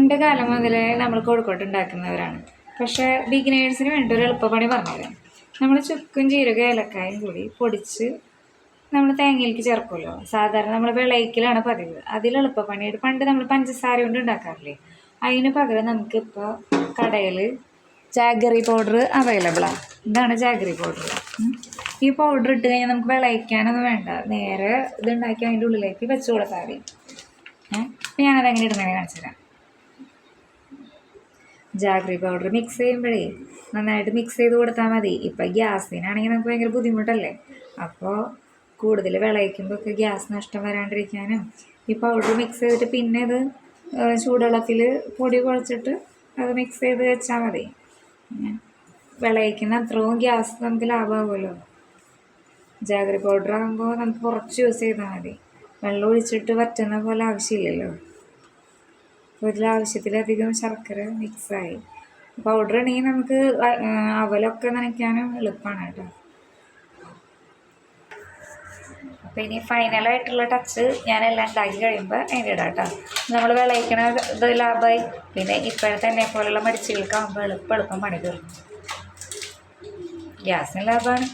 പണ്ട് കാലം മുതലേ നമ്മൾ കോഴിക്കോട്ട് ഉണ്ടാക്കുന്നവരാണ്. പക്ഷേ ബിഗിനേഴ്സിന് വേണ്ടി ഒരു എളുപ്പപ്പണി പറഞ്ഞുതരാം. നമ്മൾ ചുക്കും ജീരകം ഏലക്കായും കൂടി പൊടിച്ച് നമ്മൾ തേങ്ങയിലേക്ക് ചേർക്കുമല്ലോ. സാധാരണ നമ്മൾ വിളയിക്കലാണ് പതിവ്. അതിൽ എളുപ്പപ്പണിയായിട്ട് പണ്ട് നമ്മൾ പഞ്ചസാര കൊണ്ട് ഉണ്ടാക്കാറില്ലേ, അതിന് പകരം നമുക്കിപ്പോൾ കടയിൽ ജാഗറി പൗഡർ അവൈലബിളാണ്. ഇതാണ് ജാഗറി പൗഡർ. ഈ പൗഡർ ഇട്ട് കഴിഞ്ഞാൽ നമുക്ക് വിളയിക്കാനൊന്നും വേണ്ട, നേരെ ഇതുണ്ടാക്കി അതിൻ്റെ ഉള്ളിലേക്ക് വെച്ച് കൊടുത്താൽ മതി. ഞാനതെങ്ങനെ ഇടുന്നതിനെ കാണിച്ചു തരാം. ജാഗറി പൗഡർ മിക്സ് ചെയ്യുമ്പോഴേ നന്നായിട്ട് മിക്സ് ചെയ്ത് കൊടുത്താൽ മതി. ഇപ്പം ഗ്യാസിനാണെങ്കിൽ നമുക്ക് ഭയങ്കര ബുദ്ധിമുട്ടല്ലേ, അപ്പോൾ കൂടുതൽ വിളയിക്കുമ്പോൾ ഒക്കെ ഗ്യാസ് നഷ്ടം വരാണ്ടിരിക്കാനും ഈ പൗഡർ മിക്സ് ചെയ്തിട്ട് പിന്നെ ഇത് ചൂടുവെള്ളത്തിൽ പൊടി കുഴച്ചിട്ട് അത് മിക്സ് ചെയ്ത് വെച്ചാൽ മതി. വിളയിക്കുന്ന അത്രയും ഗ്യാസ് നമുക്ക് ലാഭമാകുമല്ലോ. ജാഗറി പൗഡർ ആകുമ്പോൾ നമുക്ക് കുറച്ച് യൂസ് ചെയ്താൽ മതി. വെള്ളം ഒഴിച്ചിട്ട് വറ്റുന്ന പോലെ ആവശ്യമില്ലല്ലോ. ഒരു ആവശ്യത്തിലധികം ശർക്കര മിക്സായി. പൗഡർ ആണെങ്കിൽ നമുക്ക് അവലൊക്കെ നനയ്ക്കാനും എളുപ്പമാണ് കേട്ടോ. അപ്പോൾ ഇനി ഫൈനലായിട്ടുള്ള ടച്ച് ഞാനെല്ലാം ഉണ്ടാക്കി കഴിയുമ്പോൾ അതിൻ്റെ ഇടാം കേട്ടോ. നമ്മൾ വിളയിക്കണ ഇത് ലാഭമായി. പിന്നെ ഇപ്പോഴത്തെ എന്നെ പോലുള്ള മരിച്ചുകൾക്കാകുമ്പോൾ എളുപ്പം പണി തീർക്കും. ഗ്യാസിന് ലാഭമാണ്.